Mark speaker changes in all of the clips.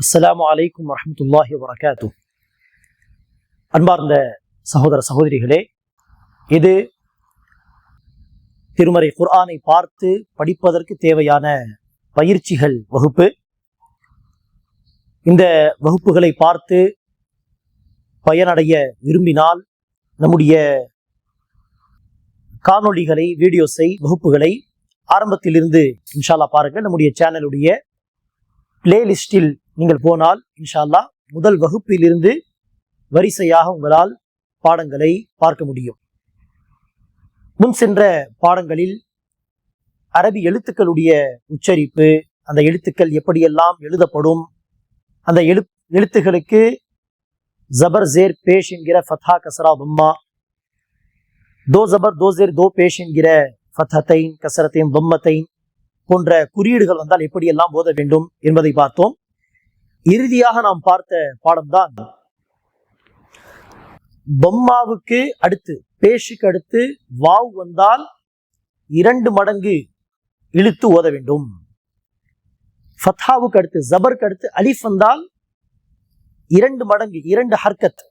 Speaker 1: அஸ்ஸலாமு அலைக்கும் வரஹ்மத்துல்லாஹி வபரகாத்துஹு. அன்பார்ந்த சகோதர சகோதரிகளே, இது திருமறை குர்ஆனை பார்த்து படிப்பதற்கு தேவையான பயிற்சிகள் வகுப்பு. இந்த வகுப்புகளை பார்த்து பயனடைய விரும்பினால் நம்முடைய காணொளிகளை, வீடியோஸை, வகுப்புகளை ஆரம்பத்திலிருந்து இன்ஷா அல்லாஹ் பாருங்கள். நம்முடைய சேனலுடைய பிளேலிஸ்டில் நீங்கள் போனால் இன்ஷா அல்லாஹ் முதல் வகுப்பிலிருந்து வரிசையாக உங்களால் பாடங்களை பார்க்க முடியும். முன் சென்ற பாடங்களில் அரபி எழுத்துக்களுடைய உச்சரிப்பு, அந்த எழுத்துக்கள் எப்படியெல்லாம் எழுதப்படும், அந்த எழுத்துக்களுக்கு ஜபர் ஜேர் பேஷ் என்கிற ஃபத்ஹா கஸ்ரா தம்மா, தோ ஜபர் தோ ஜேர் தோ பேஷ் என்கிற ஃபத்ஹத்தைன் கஸ்ரத்தைன் தம்மத்தைன் போன்ற குறியீடுகள் வந்தால் எப்படியெல்லாம் ஓத வேண்டும் என்பதை பார்த்தோம். இறுதியாக நாம் பார்த்த பாடம்தான் பம்மாவுக்கு அடுத்து, பேஷுக்கு அடுத்து வாவ் வந்தால் 2 மடங்கு இழுத்து ஓத வேண்டும். ஃபத்ஹாவுக்கு அடுத்து, ஜபருக்கு அடுத்து அலிஃப் வந்தால் 2 மடங்கு, 2 ஹர்கத்,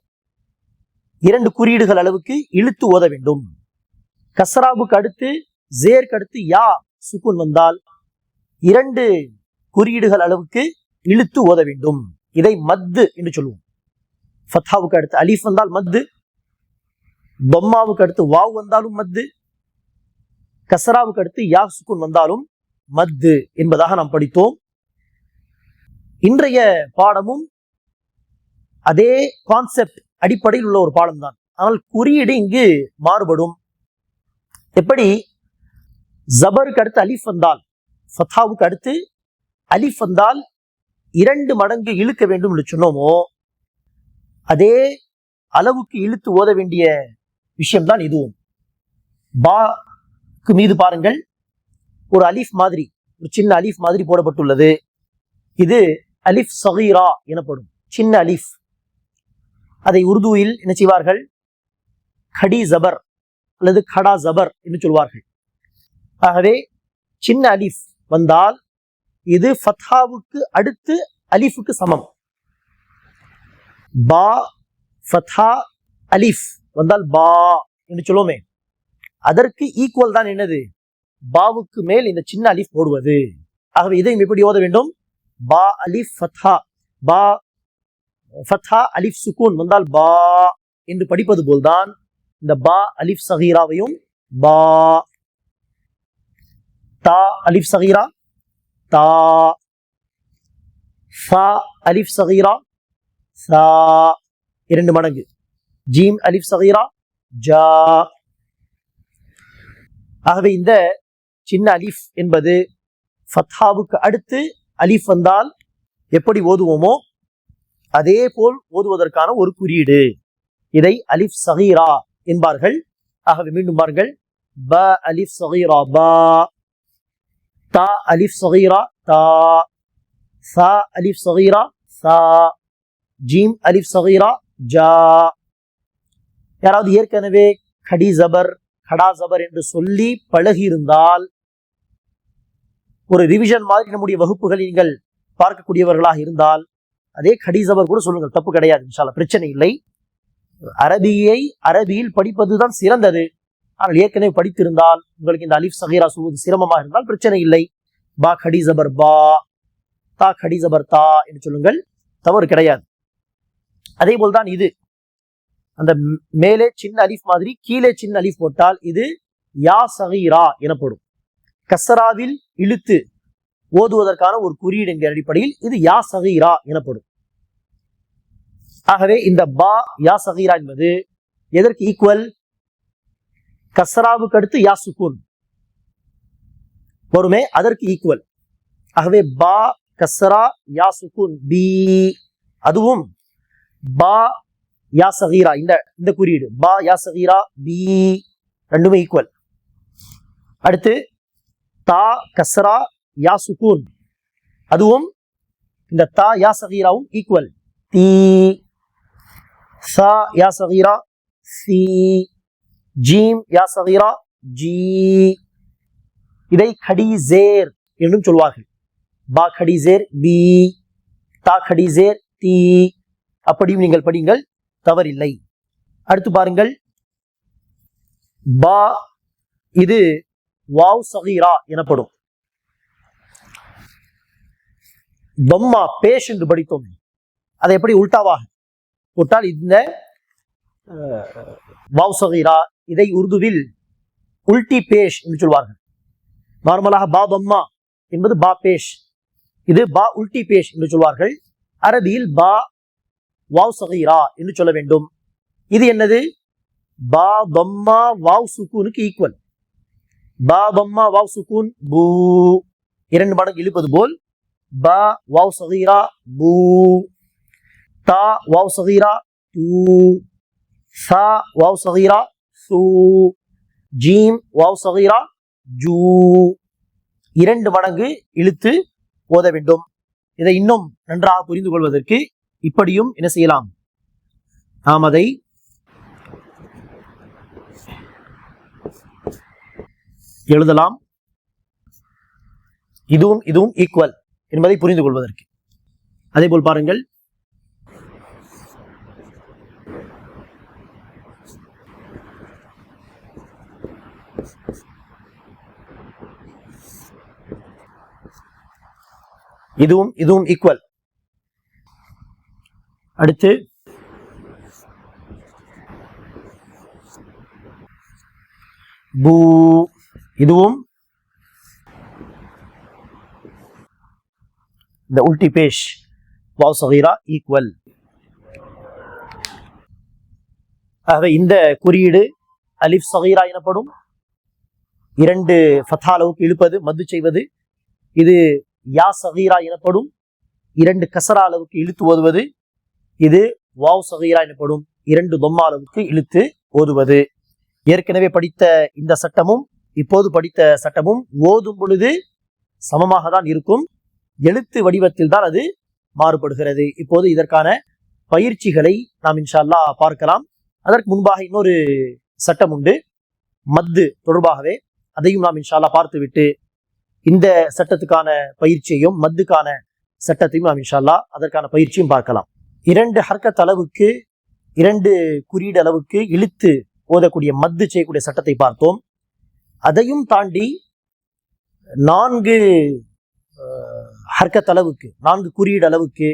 Speaker 1: 2 குறியீடுகள் அளவுக்கு இழுத்து ஓத வேண்டும். கஸ்ராவுக்கு அடுத்து, ஜேருக்கு அடுத்து யா சுக்குன் வந்தால் 2 குறியீடுகள் அளவுக்கு இழுத்து ஓத வேண்டும். இதை மத்து என்று சொல்லுவோம். ஃபத்ஹாவுக்கு அடுத்து அலிஃப் வந்தால் மத்து, பம்மாவுக்கு அடுத்து வாவ் வந்தாலும் மத்து, கஸ்ராவுக்கு அடுத்து யா சுக்குன் வந்தாலும் மத்து என்பதாக நாம் படித்தோம். இன்றைய பாடமும் அதே கான்செப்ட் அடிப்படையில் உள்ள ஒரு பாடம் தான். ஆனால் குறியீடு இங்கு மாறுபடும். எப்படி ஜபருக்கு அடுத்து அலிஃப் வந்தால், ஃபத்ஹாவுக்கு அடுத்து அலிஃப் வந்தால் 2 மடங்கு இழுக்க வேண்டும் என்று சொன்னோமோ, அதே அளவுக்கு இழுத்து ஓத வேண்டிய விஷயம்தான் இதுவும். பாக்கு மீது பாருங்கள், ஒரு அலிஃப் மாதிரி, ஒரு சின்ன அலிஃப் மாதிரி போடப்பட்டுள்ளது. இது அலிஃப் சகீரா எனப்படும், சின்ன அலிஃப். அதை உருதுவில் என்ன செய்வார்கள்? கடி ஜபர் அல்லது கடா ஜபர் என்று சொல்வார்கள். ஆகவே சின்ன அலிஃப் வந்தால் இது ஃபத்ஹாவுக்கு அடுத்து அலிஃபுக்கு சமம். பா ஃபத்ஹா அலிஃப் வந்தால் பா என்று சொல்லுவோமே, அதற்கு ஈக்குவல் தான் என்னது? பாவுக்கு மேல் இந்த சின்ன அலிஃப் போடுவது. ஆகவே இதையும் எப்படி ஓத வேண்டும்? பா அலிஃப் ஃபத்ஹா, பா ஃபத்ஹா அலிஃப் சுக்கூன் வந்தால் பா என்று படிப்பது போல்தான் இந்த பா அலிஃப் சகீராவையும் பா, தா அலிஃப் சகீரா தா, ஃபா அலிஃப் சகீரா சா 2 மடங்கு, ஜீம் அலிஃப் சகீரா ஜா. ஆகவே இந்த சின்ன அலிஃப் என்பது ஃபத்ஹாவுக்கு அடுத்து அலிஃப் வந்தால் எப்படி ஓதுவோமோ அதே போல் ஓதுவதற்கான ஒரு குறியீடு. இதை அலிஃப் சகீரா என்பார்கள். ஆகவே மீண்டும் பாருங்கள், ப அலிஃப் சகீரா பா, தா அலிஃப் சகீரா தா, சா அலிஃப் சகீரா சா, ஜீம் அலிஃப் சகீரா ஜா. யாராவது ஏற்கனவே கடி ஜபர், கடா ஜபர் என்று சொல்லி பழகி இருந்தால், ஒரு ரிவிஷன் மாதிரி நம்முடைய வகுப்புகள் நீங்கள் பார்க்கக்கூடியவர்களாக இருந்தால், அதே கடி ஜபர் கூட சொல்லுங்கள், தப்பு கிடையாது, இன்ஷா அல்லாஹ் பிரச்சனை இல்லை. அரபியில் படிப்பதுதான் சிறந்தது. ஆனால் ஏற்கனவே படித்திருந்தால், உங்களுக்கு இந்த அலிஃப் சகீரா சொல்வது சிரமமாக இருந்தால் பிரச்சனை இல்லை. பா கடி ஜபர் பா, தா கடி ஜபர் தா என்று சொல்லுங்கள், தவறு கிடையாது. அதே போல்தான் இது, அந்த மேலே சின்ன அலிஃப் மாதிரி கீழே சின்ன அலிஃப் போட்டால் இது யா சகீரா எனப்படும். கஸ்ராவில் இழுத்து ஓதுவதற்கான ஒரு குறியீடு என்கிற அடிப்படையில் இது யா சகீரா எனப்படும். ஆகவே இந்த பா யா சகீரா என்பது எதற்கு ஈக்குவல்? கஸ்ராவுக்கு அடுத்து யா சுக்கூன் வருமே, அதற்கு ஈக்குவல். ஆகவே பா கஸ்ரா யா சுக்கூன் பி, அதுவும் பா யா சகீரா, இந்த குறியீடு பா யா சகீரா பி ரெண்டுமே ஈக்குவல். அடுத்து தா கஸ்ரா யா சுக்கூன், அதுவும் இந்த தா யா சகீராவும் ஈக்குவல். தி, சா யா சகீரா சி, ஜீம் யா சகீரா ஜி. இதை கடி ஜேர் என்றும் சொல்வார்கள். பா கடி ஜேர் பி, தா கடிசேர் தீ, அப்படியும் நீங்கள் படிங்கள், தவறில்லை. அடுத்து பாருங்கள், பா இது வாவ் சகீரா எனப்படும். பம்மா பேஷ் என்று படித்தோம், அதை எப்படி உல்டாவாக போட்டால் இந்த வாவ் சகீரா, இதை உருதுவில் உல்டி பேஷ் என்று சொல்வார்கள். நார்மலாக பா பம்மா என்பது பா பேஷ், இது பா உல்டி பேஷ் என்று சொல்வார்கள். அரபியில் பா வாவ் சகீரா என்று சொல்ல வேண்டும். இது என்னது? பா பம்மா வாவ் சுக்கூனுக்கு ஈக்குவல். பா பம்மா வாவ் சுக்கூன் பூ, 2 மடங்கு இழுப்பது போல் பா வாவ் சகீரா பூ, தா வாவ் சகீரா தூ, சா வாவ் சகீரா சூ, ஜீம் வாவ் சகீரா ஜூ, 2 மடங்கு இழுத்து ஓத வேண்டும். இதை இன்னும் நன்றாக புரிந்து கொள்வதற்கு இப்படியும் என்ன செய்யலாம், நாம் அதை எழுதலாம். இதுவும் இதுவும் ஈக்குவல் என்பதை புரிந்து கொள்வதற்கு. அதே போல் பாருங்கள், இதுவும் இதுவும் ஈக்குவல். அடுத்து பூ, இதுவும் இந்த உல்டி பேஷ் வாவ் சகீரா ஈக்குவல். ஆகவே இந்த குறியீடு அலிஃப் சகீரா எனப்படும். 2 ஃபத்ஹா அளவுக்கு இழுப்பது, மத்து செய்வது. இது யா சகீரா எனப்படும். 2 கசரா அளவுக்கு இழுத்து ஓதுவது. இது வாவ் சகீரா எனப்படும். 2 தொம்மா அளவுக்கு இழுத்து ஓதுவது. ஏற்கனவே படித்த இந்த சட்டமும் இப்போது படித்த சட்டமும் ஓதும் பொழுது சமமாக தான் இருக்கும், எழுத்து வடிவத்தில் தான் அது மாறுபடுகிறது. இப்போது இதற்கான பயிற்சிகளை நாம் இன்ஷா அல்லாஹ் பார்க்கலாம். அதற்கு முன்பாக இன்னொரு சட்டம் உண்டு மத்து தொடர்பாகவே, அதையும் நாம் இன்ஷா அல்லாஹ் பார்த்துவிட்டு இந்த சட்டத்துக்கான பயிற்சியையும் மத்துக்கான சட்டத்தையும் நாம் இன்ஷா அல்லாஹ் அதற்கான பயிற்சியும் பார்க்கலாம். 2 ஹர்கத் அளவுக்கு 2 குறியீடு அளவுக்கு இழுத்து ஓதக்கூடிய மத்து செய்யக்கூடிய சட்டத்தை பார்த்தோம். அதையும் தாண்டி 4 ஹர்கத் அளவுக்கு, 4 குறியீடு அளவுக்கு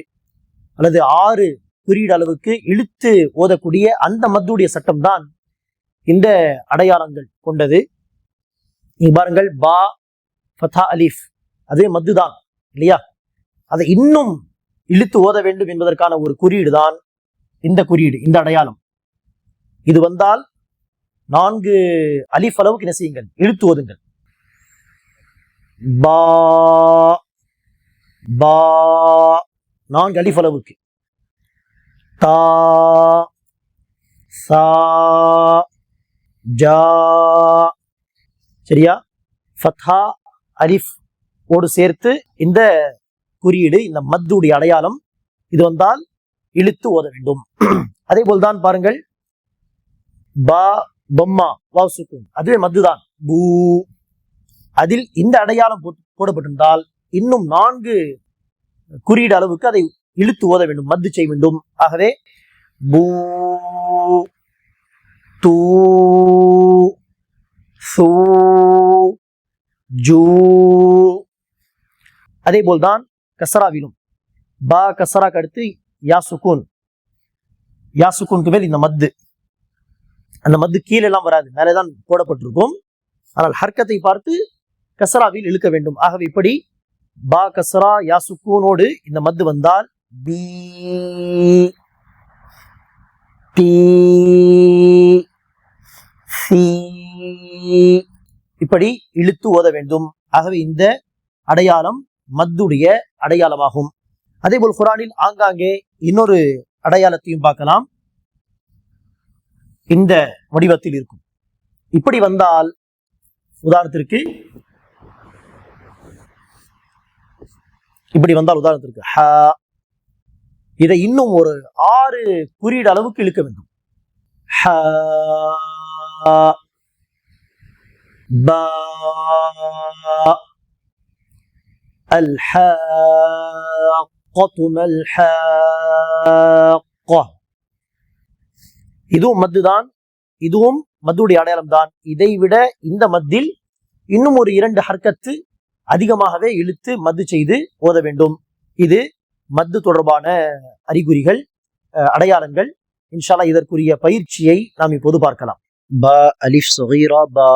Speaker 1: அல்லது 6 குறியீடு அளவுக்கு இழுத்து ஓதக்கூடிய அந்த மத்துடைய சட்டம் தான் இந்த அடையாளங்கள் கொண்டது. நீங்க பாருங்கள், பா ஃபதா அலிஃப், அதே மத்து தான் இல்லையா? அதை இன்னும் இழுத்து ஓத வேண்டும் என்பதற்கான ஒரு குறியீடு தான் இந்த குறியீடு, இந்த அடையாளம். இது வந்தால் 4 அலிஃப் அளவுக்கு என்ன செய்யுங்கள், இழுத்து ஓதுங்கள். பா பா 4 அலிஃப் அளவுக்கு. தா சா ஜா, சரியா? ஃபத்ஹா அலிஃப் ஓடு சேர்த்து இந்த குறியீடு, இந்த மத்துடைய அடையாளம் இது வந்தால் இழுத்து ஓத வேண்டும். அதே போல்தான் பாருங்கள், பா பம்மா வாவ் சுக்கூன், அதுவே மத்துதான் பூ. அதில் இந்த அடையாளம் போடப்பட்டிருந்தால் இன்னும் 4 குறியீடு அளவுக்கு அதை இழுத்து ஓத வேண்டும், மத்து செய்ய வேண்டும். ஆகவே பூ தூ சூ ஜூ. அதே போல்தான் கசராவிலும் பா கசராக்கு அடுத்து யா சுக்கூன், யா சுக்கூனுக்கு மேல் இந்த மத்து, அந்த மத்து கீழே எல்லாம் வராது, மேலேதான் போடப்பட்டிருக்கும். ஆனால் ஹர்கத்தை பார்த்து கசராவில் இழுக்க வேண்டும். ஆகவே இப்படி பா கசரா யா சுக்கூனோடு இந்த மத்து வந்தால் பி டி சி, இப்படி இழுத்து ஓத வேண்டும். ஆகவே இந்த அடையாளம் மத்துடைய அடையாளமாகும். அதே போல் குர்ஆனில் ஆங்காங்கே இன்னொரு அடையாளத்தையும் பார்க்கலாம். இந்த வடிவத்தில் இருக்கும். இப்படி வந்தால் உதாரணத்திற்கு ஹ, இதை இன்னும் ஒரு 6 குறியீடு அளவுக்கு இழுக்க வேண்டும். ஹ பா அல் ஹாக்கா மல் ஹாக்கா. இதுவும் மத்து தான், இதுவும் மத்துடைய அடையாளம் தான். இதை விட இந்த மத்தில் இன்னும் ஒரு 2 ஹர்க்கத்து அதிகமாகவே இழுத்து மத்து செய்து ஓத வேண்டும். இது மத்து தொடர்பான அறிகுறிகள், அடையாளங்கள். இன்ஷா அல்லாஹ் இதற்குரிய பயிற்சியை நாம் இப்போது பார்க்கலாம். பா அலிஃப் ஸகீரா பா,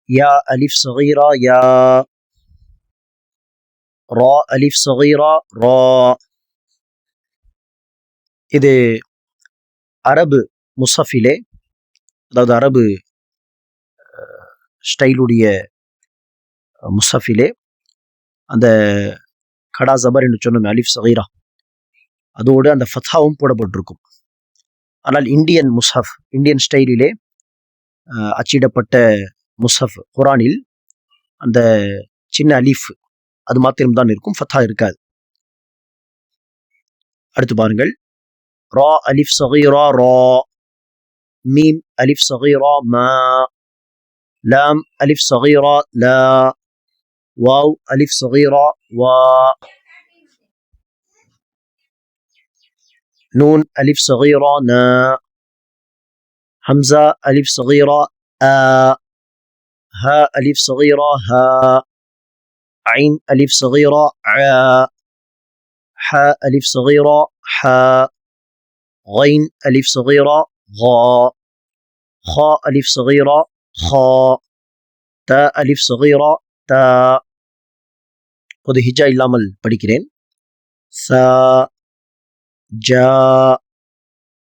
Speaker 1: யா அலிஃப் ஸகீரா யா, ரா அலிஃப் ஸகீரா ரா. இது அரபு முஸஃபிலே, அதாவது அரபு ஸ்டைலுடைய முஸஃபிலே அந்த கடா ஜபர் என்று சொன்னோம் அலிஃப் ஸகீரா, அதோடு அந்த ஃபத்ஹாவும் போடப்பட்டிருக்கும். ஆனால் இந்தியன் முஸ்ஹப், இந்தியன் ஸ்டைலிலே அச்சிடப்பட்ட முஸ்ஹப் குரானில் அந்த சின்ன அலிஃப் அது மாத்திரம்தான் இருக்கும், ஃபத்ஹா இருக்காது. அடுத்து பாருங்கள். ரா அலிஃப் ஸகீரா ரா, மீம் அலிஃப் ஸகீரா மா, லாம் அலிஃப் ஸகீரா லா, வாவ் அலிஃப் ஸகீரா வா, نون ألف صغيرة نا، همزة ألف صغيرة آ، ها ألف صغيرة ها، عين ألف صغيرة ع، حاء ألف صغيرة حا، غين ألف صغيرة غا، خاء ألف صغيرة خا، تاء ألف صغيرة تا. பொது ஹிஜா இல்லாமல் படிக்கிறேன். சா ஜா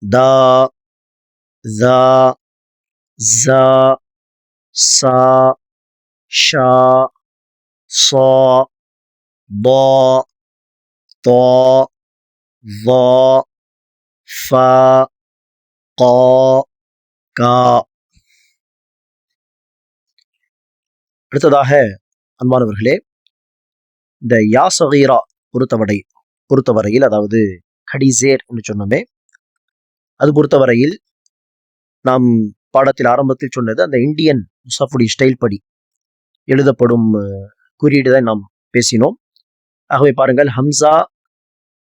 Speaker 1: தா ஸா ஸா சா ஷா ஸா ضா طா ظா ஃபா قா கா. அடுத்ததாக அன்பானவர்களே, இந்த யா ஸகீரா பொறுத்தவரையில், அதாவது கடிசேர் என்று சொன்னோமே, அது பொறுத்தவரையில் நாம் பாடத்தில் ஆரம்பத்தில் சொன்னது அந்த இந்தியன் முஸஃபுடைய ஸ்டைல் படி எழுதப்படும் குறியீடு தான் நாம் பேசினோம். ஆகவே பாருங்கள், ஹம்சா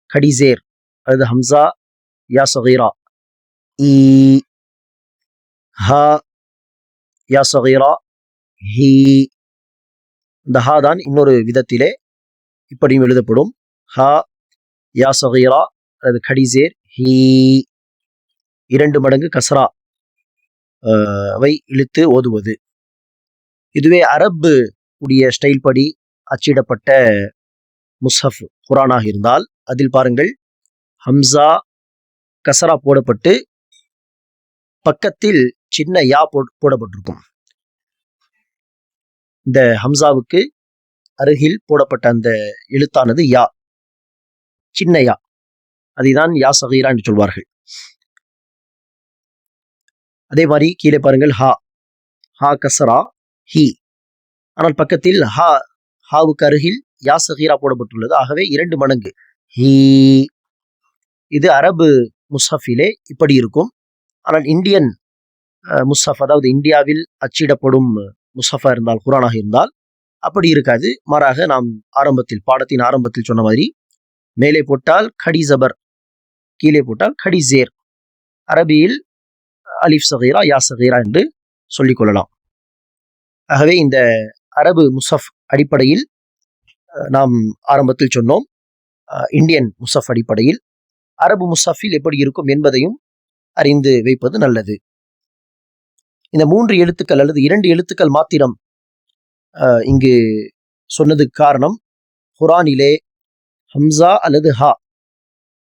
Speaker 1: கடிசேர் அல்லது ஹம்சா யா ஸகீரா ஈ, ஹா யா ஸகீரா ஹி. இந்த ஹா தான் இன்னொரு விதத்திலே இப்படியும் எழுதப்படும். ஹா யா ஸகீரா அல்லது கடிசேர் ஹி, 2 மடங்கு கஸ்ரா வை இழுத்து ஓதுவது. இதுவே அரபு உடைய ஸ்டைல் படி அச்சிடப்பட்ட முஸ்ஹப் குரானாக இருந்தால் அதில் பாருங்கள், ஹம்சா கஸ்ரா போடப்பட்டு பக்கத்தில் சின்ன யா போடப்பட்டிருக்கும். இந்த ஹம்சாவுக்கு அருகில் போடப்பட்ட அந்த எழுத்தானது யா, சின்ன யா, அதைதான் யா ஸகீரா என்று சொல்வார்கள். அதே மாதிரி கீழே பாருங்கள், ஹா ஹா கஸ்ரா ஹி, ஆனால் பக்கத்தில் ஹாவுக்கு அருகில் யா ஸகீரா போடப்பட்டுள்ளது. ஆகவே 2 மடங்கு ஹி. இது அரபு முஸ்ஹஃபிலே இப்படி இருக்கும். ஆனால் இந்தியன் முஸ்ஹப், அதாவது இந்தியாவில் அச்சிடப்படும் முஸ்ஹஃபா இருந்தால், குரானாக இருந்தால் அப்படி இருக்காது. மாறாக நாம் பாடத்தின் ஆரம்பத்தில் சொன்ன மாதிரி மேலே போட்டால் கடி ஜபர், கீழே போட்டால் கடி ஜேர். அரபியில் அலிஃப் ஸகீரா யா ஸகீரா என்று சொல்லிக் கொள்ளலாம். ஆகவே இந்த அரபு முஸ்ஹப் அடிப்படையில் நாம் ஆரம்பத்தில் சொன்னோம், இந்தியன் முஸ்ஹப் அடிப்படையில் அரபு முஸ்ஹஃபில் எப்படி இருக்கும் என்பதையும் அறிந்து வைப்பது நல்லது. இந்த 3 எழுத்துக்கள் அல்லது 2 எழுத்துக்கள் மாத்திரம் இங்கு சொன்னதுக்கு காரணம், குரானிலே ஹம்சா அல்லது ஹா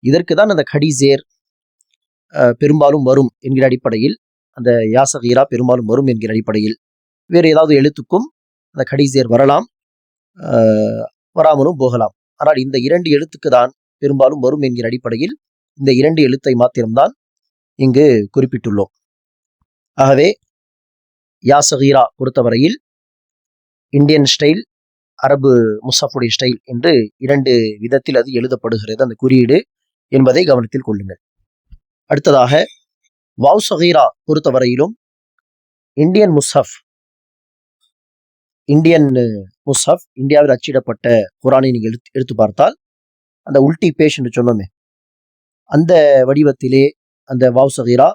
Speaker 1: இதற்கு தான் அந்த கடிசேர் பெரும்பாலும் வரும் என்கிற அடிப்படையில், அந்த யா ஸகீரா பெரும்பாலும் வரும் என்கிற அடிப்படையில். வேறு ஏதாவது எழுத்துக்கும் அந்த கடிசேர் வரலாம், வராமலும் போகலாம். ஆனால் இந்த 2 எழுத்துக்கு தான் பெரும்பாலும் வரும் என்கிற அடிப்படையில் இந்த 2 எழுத்தை மாத்திரம்தான் இங்கு குறிப்பிட்டுள்ளோம். ஆகவே யா ஸகீரா பொறுத்தவரையில் இந்தியன் ஸ்டைல், அரபு முஸ்ஹஃபுடைய ஸ்டைல் என்று 2 விதத்தில் அது எழுதப்படுகிறது அந்த குறியீடு என்பதை கவனத்தில் கொள்ளுங்கள். அடுத்ததாக வாவ் ஸகீரா பொறுத்தவரையிலும் இந்தியன் முஸ்ஹஃப் இந்தியன் முஸ்ஹப், இந்தியாவில் அச்சிடப்பட்ட குரானை நீங்கள் எடுத்து பார்த்தால் அந்த உல்டி பேஷ் என்று சொன்னோமே அந்த வடிவத்திலே அந்த வாவ் சகீரா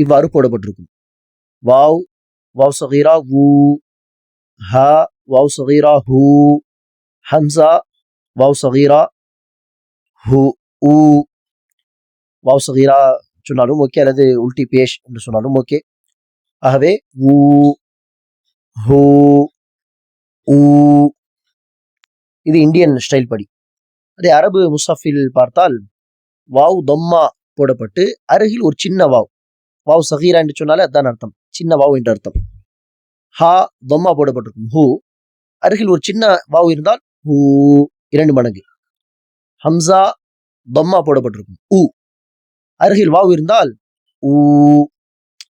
Speaker 1: இவ்வாறு போடப்பட்டிருக்கும். வாவ் வாவ் சகீரா ஊ, ஹ வாவ் சகீரா ஹூ, ஹம்சா வாவ் சகீரா ஹூ ஊ. வாவ் சகீரா சொன்னாலும் ஓகே, அல்லது உல்டி பேஷ் என்று சொன்னாலும் ஓகே. ஆகவே ஊ, ஹூ, ஊ, இது இந்தியன் ஸ்டைல் படி. அதே அரபு முஸ்ஹஃபில் பார்த்தால் வாவ் தொம்மா போடப்பட்டு அருகில் ஒரு சின்ன வாவ், வாவ் சகீரா என்று சொன்னாலே அதுதான் அர்த்தம், சின்ன வாவ் என்று அர்த்தம். ஹா தொம்மா போடப்பட்டிருக்கும், ஹூ அருகில் ஒரு சின்ன வாவ் இருந்தால் ஹூ 2 மடங்கு. ஹம்சா தொம்மா போடப்பட்டிருக்கும், ஊ அருகில் வாவ் இருந்தால் ஊ.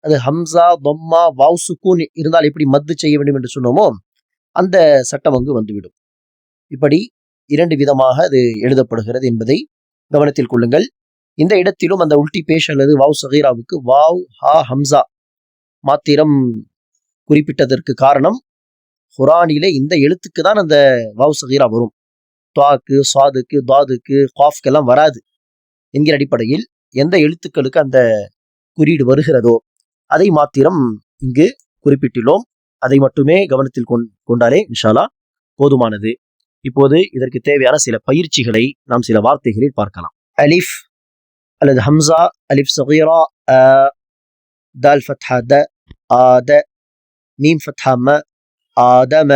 Speaker 1: அது ஹம்சா தொம்மா வாவ் சுக்கூன் இருந்தால் எப்படி மத்து செய்ய வேண்டும் என்று சொன்னோமோ அந்த சட்டம் அங்கு வந்துவிடும். இப்படி 2 விதமாக அது எழுதப்படுகிறது என்பதை கவனத்தில் கொள்ளுங்கள். இந்த இடத்திலும் அந்த உல்டி பேஷ் அல்லது வாவ் சகீராவுக்கு வாவ் ஹா ஹம்சா மாத்திரம் குறிப்பிட்டதற்கு காரணம், குரானிலே இந்த எழுத்துக்கு தான் அந்த வாவ் சகீரா வரும், துவாக்கு சாதுக்கு தாதுக்கு காஃப்கெல்லாம் வராது என்கிற அடிப்படையில் எந்த எழுத்துக்களுக்கு அந்த குறியீடு வருகிறதோ அதை மாத்திரம் இங்கு குறிப்பிட்டுள்ளோம். அதை மட்டுமே கவனத்தில் கொண்டாலே இன்ஷா அல்லாஹ் போதுமானது. இப்போது இதற்கு தேவையான சில பயிற்சிகளை நாம் சில வார்த்தைகளில் பார்க்கலாம். அலிஃப் அல்லது ஹம்சா, அலிஃப் சகீரா அ, தால் ஃபத்ஹா த ஆத, மீம் ஃபத்ஹா ம ஆதம.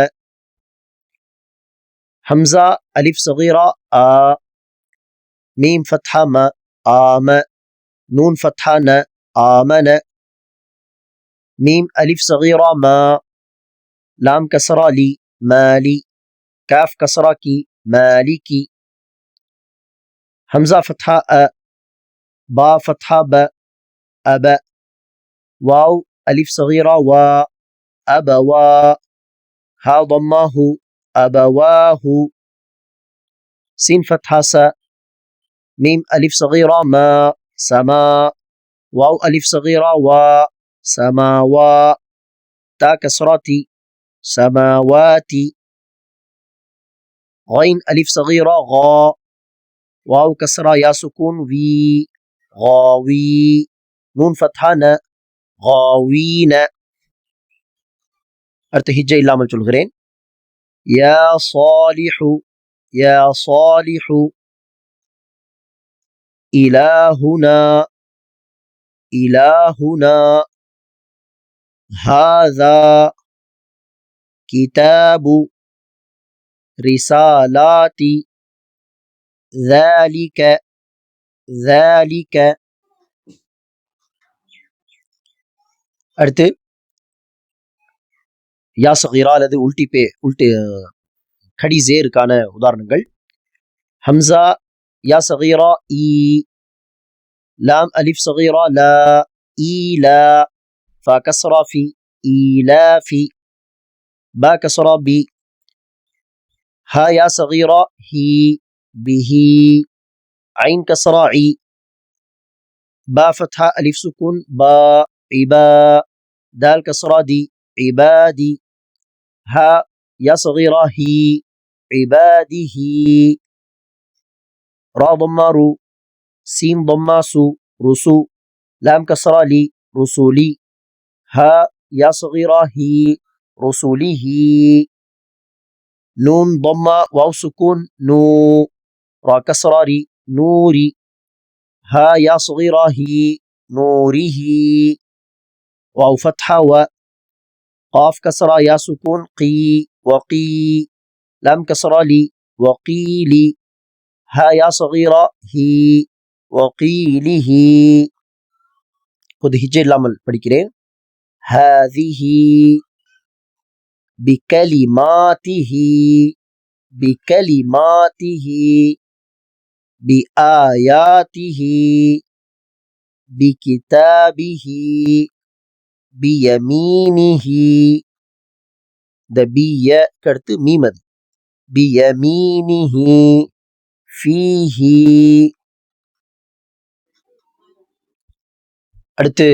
Speaker 1: ஹம்சா அலிஃப் சகீரா ஆ, மீம் ஃபத்ஹா ம ஆம, நூன் ஃபத்ஹா ந ஆமன. மீம் அலிஃப் சகீரா மா, லாம் கஸ்ரா லி மாலி, كاف كسرة كي مالكي. همزة فتحة أ، با فتحة ب أبا. واو ألف صغيرة و، أبوا. ها ضماه أبواه. سين فتحة س، ميم ألف صغيرة ما، سما. واو ألف صغيرة و، سماوا. تا كسرتي سماواتي. غين ألف صغيرة غا، واو كسرة يا سكون وي، غاوي. نون فتحة ن، غاوين. அடுத்து ஹிஜ்ஜை இல்லாமல் சொல்கிறேன். யா சாலிஹு, யா சாலிஹு. இலாஹுனா, இலாஹுனா. ஹாதா கிதாபு ரிசாலாத்தி, ذلك ذلك. அடுத்து யா சகீரா அல்லது உல்டி கடி ஜேருக்கான உதாரணங்கள். ஹம்சா யா சகீரா ஈ, லாம் அலிஃப் சகீரா லா ஈலா, ஃபா கஸ்ரா ஃபி ஈலாஃபி, பா கஸ்ரா பி. ها يا صغيرة هي به، عين كسرة عي، با فتحة ألف سكون با عبا، دال كسرة دي عبادي. ها يا صغيرة هي عباده، را ضمة رو، سين ضمة سو رسو، لام كسرة لي رسولي. ها يا صغيرة هي رسوله. نون ضمة واو سكون نو، را كسرة ري نوري. ها يا صغيرة هي نوره. واو فتحة و، قاف كسرة يا سكون قي وقي، لام كسرة لي وقيلي. ها يا صغيرة هي وقيله. خذ هجي இல்லாமல் படிக்கிறேன். هذه بكلماته، بكلماته. بآياته، بكتابه، بيمينه. د بي கடுத்து மீம் அது. بيمينه، فيه. அடுத்து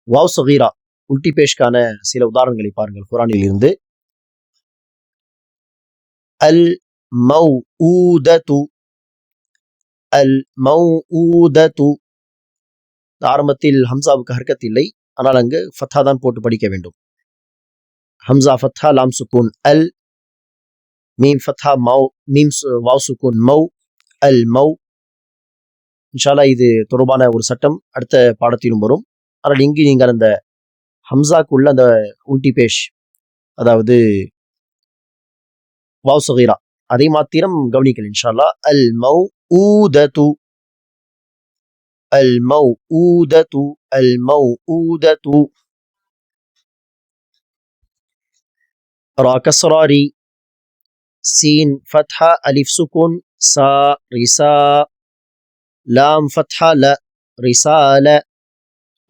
Speaker 1: வாவ் சகீரா உல்டி பேஷ்கான சில உதாரணங்களை பாருங்கள் குரானில் இருந்து. அல் மௌஊதது அல் மௌஊதது. ஆரம்பத்தில் ஹம்சாவுக்கு ஹர்கத் இல்லை, ஆனால் அங்கு ஃபத்தா தான் போட்டு படிக்க வேண்டும். ஹம்சா ஃபத்தா, லாம் சுக்கூன் அல், மீம் ஃபத்தா, மீம் வாவ் சுக்கூன் மௌ, அல் மௌ. இன்ஷா அல்லாஹ் இது தொடர்பான ஒரு சட்டம் அடுத்த பாடத்திலும் வரும். ஆனால் இங்கு நீங்கள் அந்த ஹம்சாக்கு உள்ள அந்த உல்டி பேஷ், அதாவது வாவ் சகீரா, அதை மாத்திரம் கவனிக்கல் இன்ஷா அல்லாஹ். அல் மௌஊதது அல் மௌஊதது அல் மௌஊதது. ரா கஸ்ரா ரி, சீன் ஃபத்ஹா, அலிஃப் சுக்கூன் சா ரிசா, லாம் ஃபத்ஹா ல ரிசால,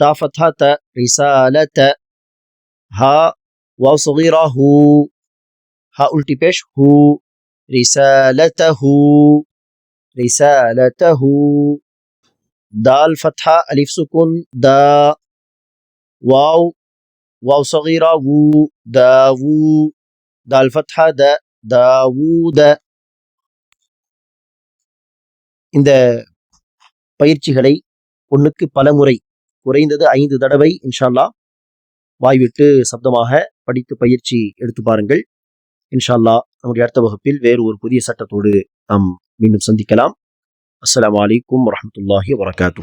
Speaker 1: தா ஃபத்ஹா த ரிசாலத, ஹா வாவ் சகீரா ஹூ, ஹா உல்டி பேஷ் ஹூ, ரிசாலதஹு ரிசாலதஹு. தால் ஃபத்ஹா, அலிஃப் சுக்கூன் தா, வாவ் வாவ் சகீரா வு, தாவு, தால் ஃபத்ஹா த தாவூத. இந்த பயிற்சிகளை ஒன்றுக்கு பல முறை, குறைந்தது 5 தடவை இன்ஷா அல்லாஹ் வாய்விட்டு சப்தமாக படித்து பயிற்சி எடுத்து பாருங்கள். இன்ஷா அல்லாஹ் நம்முடைய அடுத்த வகுப்பில் வேறு ஒரு புதிய சட்டத்தோடு நாம் மீண்டும் சந்திக்கலாம். அஸ்ஸலாமு அலைக்கும் வரஹ்மத்துல்லாஹி வபரகாத்துஹு.